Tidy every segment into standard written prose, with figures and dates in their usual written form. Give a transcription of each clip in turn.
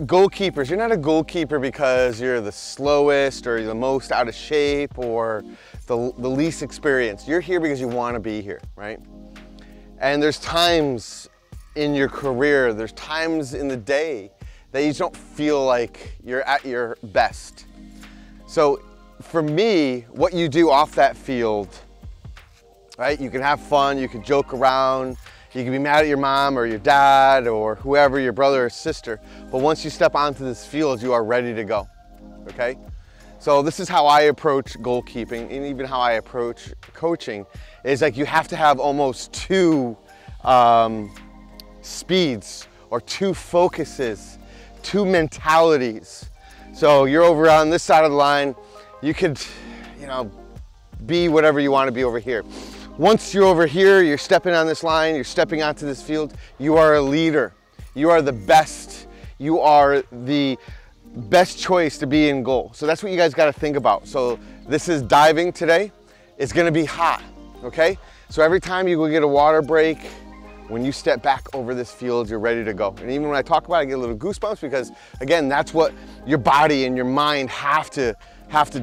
goalkeepers, you're not a goalkeeper because you're the slowest or you're the most out of shape or the least experienced. You're here because you want to be here, right? And there's times in your career, there's times in the day that you just don't feel like you're at your best. So for me, what you do off that field, right? You can have fun, you can joke around, you can be mad at your mom or your dad or whoever, your brother or sister, but once you step onto this field, you are ready to go, okay? So this is how I approach goalkeeping, and even how I approach coaching, is like you have to have almost two speeds or two focuses, two mentalities. So you're over on this side of the line, you could, you know, be whatever you want to be over here. Once you're over here, you're stepping on this line, you're stepping onto this field, you are a leader. You are the best. You are the best choice to be in goal. So that's what you guys got to think about. So this is diving today. It's going to be hot, okay? So every time you go get a water break, when you step back over this field, you're ready to go. And even when I talk about it, I get a little goosebumps because, again, that's what your body and your mind have to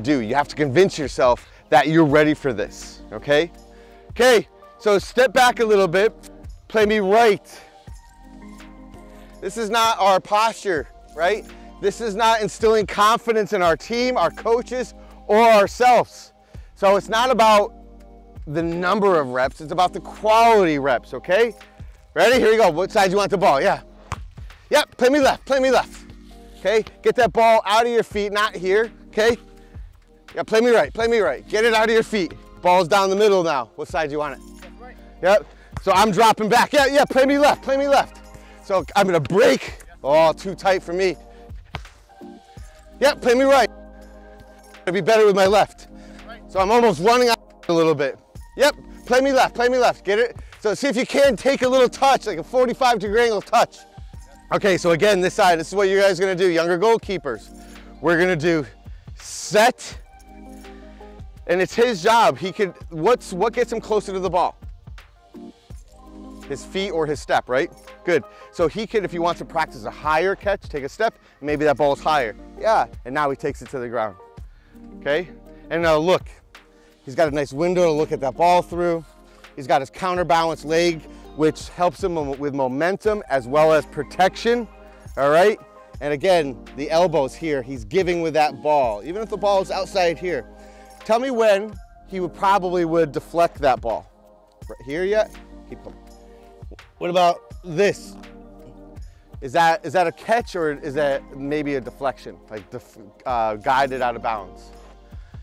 do. You have to convince yourself that you're ready for this, okay? Okay, so step back a little bit, play me right. This is not our posture, right? This is not instilling confidence in our team, our coaches, or ourselves. So it's not about the number of reps, it's about the quality reps, okay? Ready? Here we go. What side do you want the ball? Yeah. Yep, play me left, play me left. Okay, get that ball out of your feet, not here, okay? Yeah, play me right, play me right. Get it out of your feet. Ball's down the middle now. What side do you want it? Right. Yep. So I'm dropping back. Yeah, play me left, play me left. So I'm gonna break. Oh, too tight for me. Yep, play me right. Gonna be better with my left. So I'm almost running out a little bit. Yep, play me left, get it? So see if you can take a little touch, like a 45-degree angle touch. Okay, so again, this side, this is what you guys are gonna do, younger goalkeepers. We're gonna do set, and it's his job. He could, what gets him closer to the ball? His feet or his step, right? Good. So he could, if he wants to practice a higher catch, take a step, maybe that ball is higher. Yeah, and now he takes it to the ground. Okay? And now look, he's got a nice window to look at that ball through. He's got his counterbalance leg, which helps him with momentum as well as protection, all right? And again, the elbows here, he's giving with that ball. Even if the ball is outside here. Tell me when he would deflect that ball. Right here yet? Keep going. What about this? Is that a catch or is that maybe a deflection, like guided out of bounds?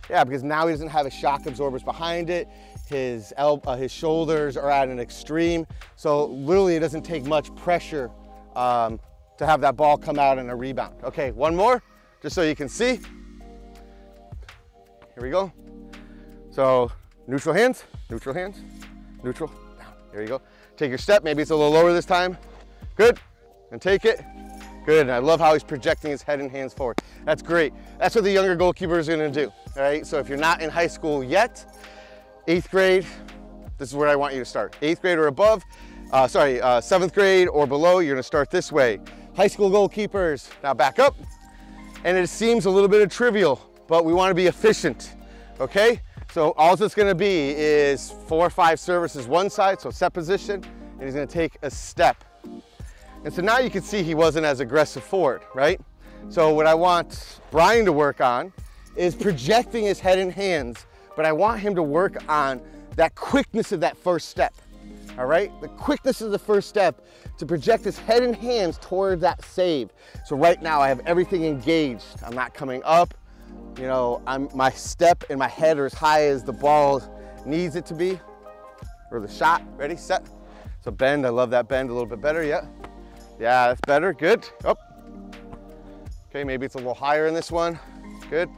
Yeah, because now he doesn't have his shock absorbers behind it. His shoulders are at an extreme. So literally it doesn't take much pressure to have that ball come out in a rebound. Okay, one more, just so you can see. Here we go. So neutral hands, neutral, down. Here you go. Take your step, maybe it's a little lower this time. Good, and take it. Good, and I love how he's projecting his head and hands forward. That's great. That's what the younger goalkeeper is gonna do, all right? So if you're not in high school yet, 8th grade, this is where I want you to start. 8th grade or above, 7th grade or below, you're gonna start this way. High school goalkeepers, now back up. And it seems a little bit of trivial, but we wanna be efficient, okay? So all it's gonna be is 4 or 5 services one side, so set position, and he's gonna take a step. And so now you can see he wasn't as aggressive forward, right? So what I want Brian to work on is projecting his head and hands, but I want him to work on that quickness of that first step, all right? The quickness of the first step to project his head and hands toward that save. So right now I have everything engaged. I'm not coming up. You know, my step and my head are as high as the ball needs it to be, or the shot. Ready, set. So bend, I love that bend a little bit better, yeah. Yeah, that's better, good. Up. Okay, maybe it's a little higher in this one. Good.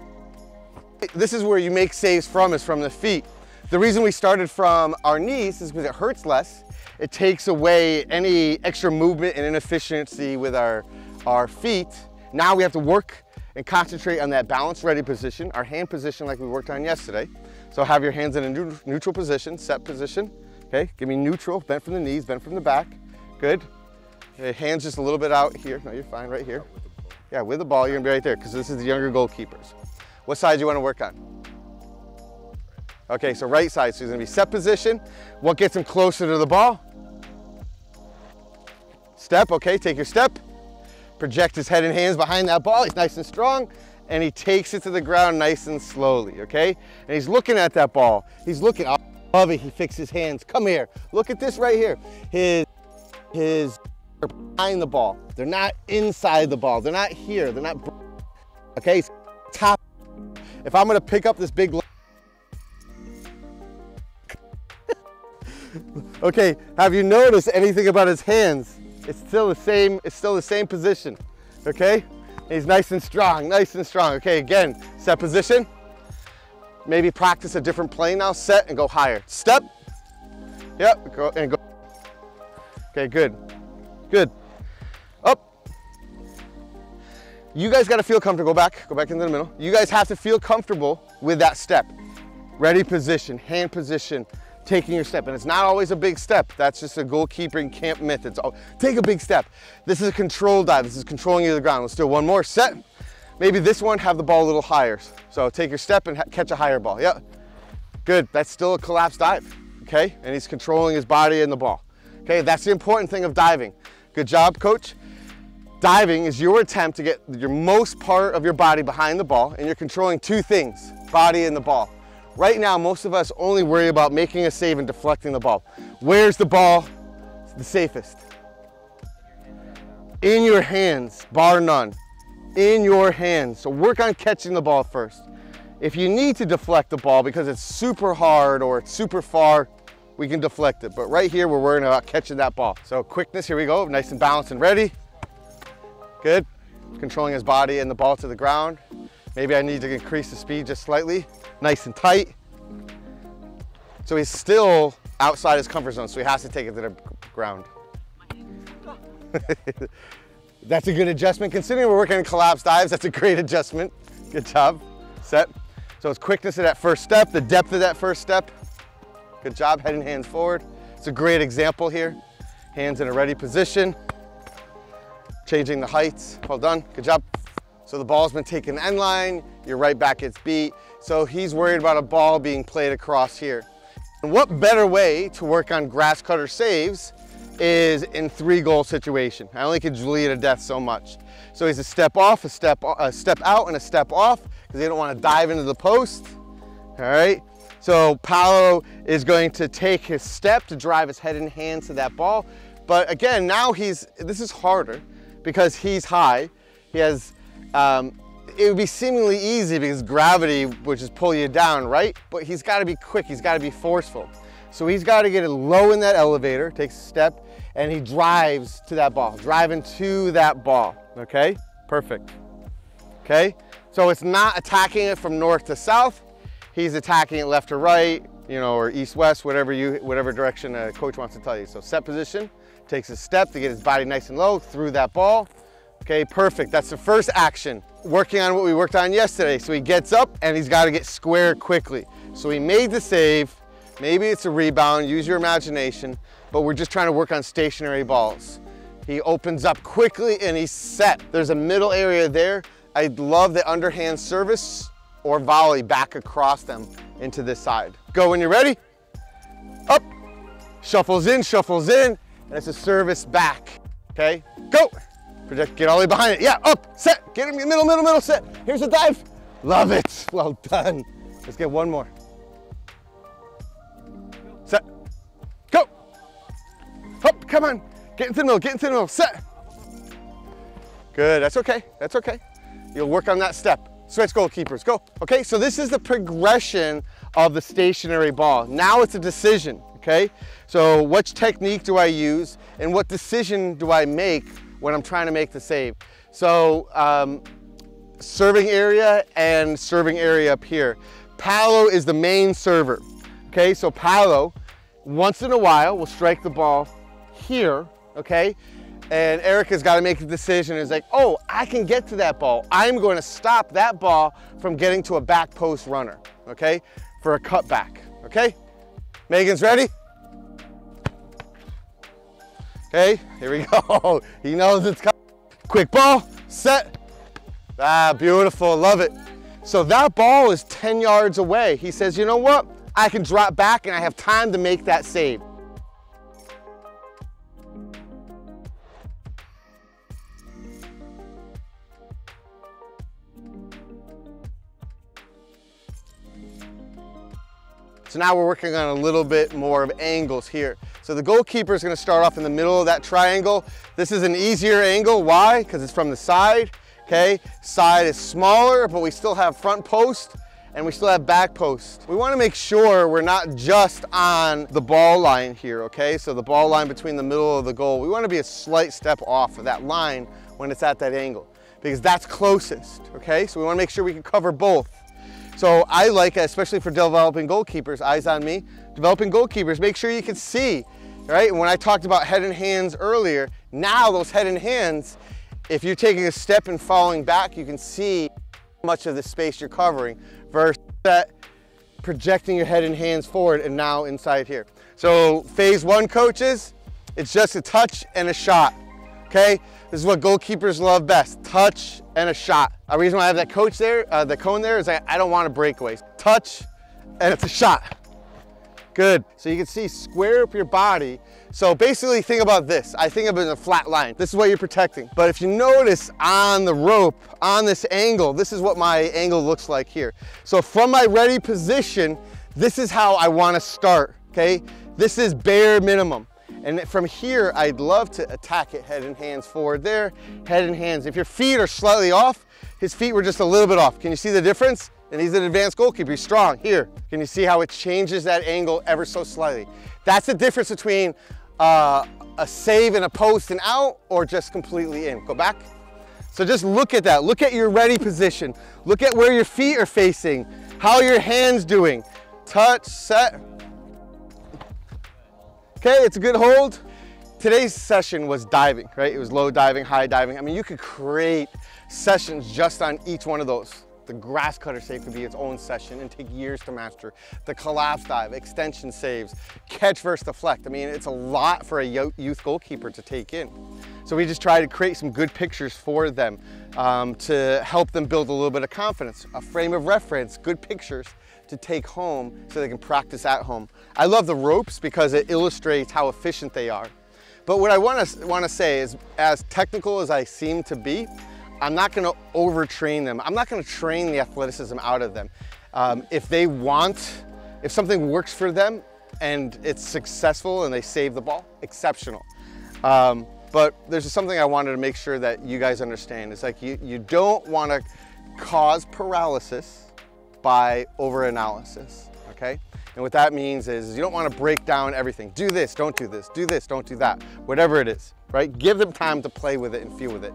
This is where you make saves from, is from the feet. The reason we started from our knees is because it hurts less. It takes away any extra movement and inefficiency with our feet. Now we have to work and concentrate on that balance ready position, our hand position like we worked on yesterday. So have your hands in a neutral position, set position. Okay, give me neutral, bent from the knees, bent from the back. Good. Okay, hands just a little bit out here. No, you're fine, right here. Yeah, with the ball, you're gonna be right there because this is the younger goalkeepers. What side do you want to work on? Okay, so right side, so he's gonna be set position. What gets him closer to the ball? Step, okay, take your step. Project his head and hands behind that ball. He's nice and strong, and he takes it to the ground nice and slowly, okay? And he's looking at that ball. He's looking, I love it, he fixes his hands. Come here, look at this right here. His are behind the ball. They're not inside the ball. They're not here, they're not, okay? Top. If I'm gonna pick up this big, okay, have you noticed anything about his hands? It's still the same position, okay? And he's nice and strong, Okay, again, set position. Maybe practice a different play now. Set and go higher. Step. Yep, go and go. Okay, good, good. Up. You guys gotta feel comfortable. Go back into the middle. You guys have to feel comfortable with that step. Ready position, hand position, taking your step, and it's not always a big step. That's just a goalkeeping camp myth. It's take a big step. This is a control dive. This is controlling you to the ground. Let's do one more. Set. Maybe this one, have the ball a little higher. So take your step and catch a higher ball. Yeah, good. That's still a collapse dive, okay? And he's controlling his body and the ball. Okay, that's the important thing of diving. Good job, coach. Diving is your attempt to get your most part of your body behind the ball, and you're controlling two things, body and the ball. Right now, most of us only worry about making a save and deflecting the ball. Where's the ball the safest? In your hands, bar none. In your hands. So work on catching the ball first. If you need to deflect the ball because it's super hard or it's super far, we can deflect it. But right here, we're worrying about catching that ball. So quickness, here we go. Nice and balanced and ready. Good. Controlling his body and the ball to the ground. Maybe I need to increase the speed just slightly. Nice and tight. So he's still outside his comfort zone, so he has to take it to the ground. That's a good adjustment. Considering we're working in collapse dives, that's a great adjustment. Good job. Set. So it's quickness of that first step, the depth of that first step. Good job, head and hands forward. It's a great example here. Hands in a ready position. Changing the heights. Well done. Good job. So the ball's been taken end line, your right back gets beat. So he's worried about a ball being played across here. And what better way to work on grass cutter saves is in 3-goal situation. I only can drill you to death so much. So he's a step off, a step out, and a step off because they don't want to dive into the post. All right. So Paolo is going to take his step to drive his head and hands to that ball. But again, now this is harder because he's high. He has, it would be seemingly easy because gravity would just pull you down, right? But he's got to be quick, he's got to be forceful. So he's got to get it low in that elevator, takes a step, and he drives to that ball, driving to that ball, okay? Perfect, okay? So it's not attacking it from north to south, he's attacking it left to right, you know, or east-west, whatever direction a coach wants to tell you. So set position, takes a step to get his body nice and low through that ball. Okay, perfect. That's the first action. Working on what we worked on yesterday. So he gets up and he's got to get square quickly. So he made the save. Maybe it's a rebound, use your imagination, but we're just trying to work on stationary balls. He opens up quickly and he's set. There's a middle area there. I love the underhand service or volley back across them into this side. Go when you're ready. Up, shuffles in, and it's a service back. Okay, go. Project, get all the way behind it. Yeah, up, set, get him in the middle, set. Here's a dive. Love it, well done. Let's get one more. Set, go. Up, come on, get into the middle, set. Good, that's okay. You'll work on that step. Switch goalkeepers, go. Okay, so this is the progression of the stationary ball. Now it's a decision, okay? So which technique do I use and what decision do I make when I'm trying to make the save? So serving area and serving area up here. Paolo is the main server, okay? So Paolo, once in a while, will strike the ball here, okay? And Erica's got to make a decision. It's like, oh, I can get to that ball. I'm going to stop that ball from getting to a back post runner, okay? For a cutback, okay? Megan's ready? Okay, here we go. He knows it's coming. Quick ball, set, Ah, beautiful, love it. So that ball is 10 yards away. He says, you know what? I can drop back and I have time to make that save. So now we're working on a little bit more of angles here. So the goalkeeper is going to start off in the middle of that triangle. This is an easier angle. Why? Because it's from the side. Okay, side is smaller, but we still have front post and we still have back post. We want to make sure we're not just on the ball line here, okay? So the ball line between the middle of the goal, we want to be a slight step off of that line when it's at that angle because that's closest, okay? So we want to make sure we can cover both. So I like, especially for developing goalkeepers, eyes on me, developing goalkeepers, make sure you can see, right? And when I talked about head and hands earlier, now those head and hands, if you're taking a step and falling back, you can see much of the space you're covering versus that projecting your head and hands forward and now inside here. So phase one, coaches, it's just a touch and a shot, okay? This is what goalkeepers love best, touch and a shot. The reason why I have that coach there, the cone there, is I don't want to breakaways. Touch and it's a shot. Good. So you can see, square up your body. So basically think about this. I think of it as a flat line. This is what you're protecting. But if you notice on the rope, on this angle, this is what my angle looks like here. So from my ready position, this is how I want to start, okay? This is bare minimum. And from here, I'd love to attack it head and hands forward there, head and hands. If your feet are slightly off, his feet were just a little bit off. Can you see the difference? And he's an advanced goalkeeper, he's strong. Here, can you see how it changes that angle ever so slightly? That's the difference between a save and a post and out or just completely in. Go back. So just look at that. Look at your ready position. Look at where your feet are facing, how your hands doing. Touch, set. Okay, it's a good hold. Today's session was diving, right? It was low diving, high diving. I mean, you could create sessions just on each one of those. The Grasscutter save could be its own session and take years to master. The collapse dive, extension saves, catch versus deflect. I mean, it's a lot for a youth goalkeeper to take in. So we just try to create some good pictures for them to help them build a little bit of confidence, a frame of reference, good pictures to take home so they can practice at home. I love the ropes because it illustrates how efficient they are. But what I want to say is, as technical as I seem to be, I'm not going to overtrain them. I'm not going to train the athleticism out of them. If something works for them and it's successful and they save the ball, exceptional. But there's just something I wanted to make sure that you guys understand. It's like you don't want to cause paralysis by overanalysis, okay? And what that means is you don't want to break down everything. Do this, don't do this, do this, don't do that, whatever it is, right? Give them time to play with it and feel with it.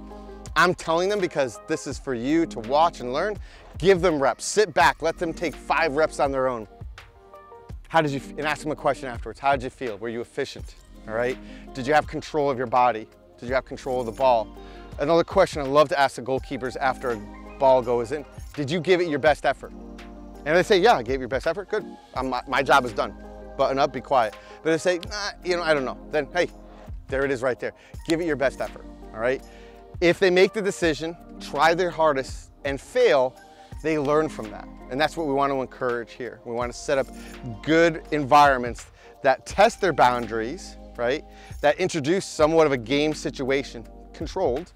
I'm telling them because this is for you to watch and learn. Give them reps, sit back, let them take 5 reps on their own. And ask them a question afterwards. How did you feel? Were you efficient? All right? Did you have control of your body? Did you have control of the ball? Another question I love to ask the goalkeepers after a ball goes in, did you give it your best effort? And they say, yeah, I gave your best effort, good. My job is done. Button up, be quiet. But they say, nah, I don't know. Then, hey, there it is right there. Give it your best effort, all right? If they make the decision, try their hardest, and fail, they learn from that. And that's what we want to encourage here. We want to set up good environments that test their boundaries, right? That introduce somewhat of a game situation, controlled,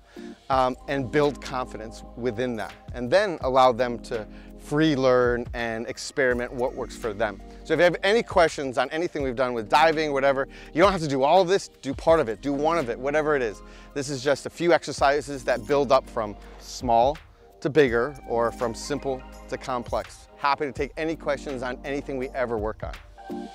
and build confidence within that. And then allow them to free learn and experiment what works for them. So if you have any questions on anything we've done with diving, whatever, you don't have to do all of this, do part of it, do one of it, whatever it is. This is just a few exercises that build up from small to bigger or from simple to complex. Happy to take any questions on anything we ever work on.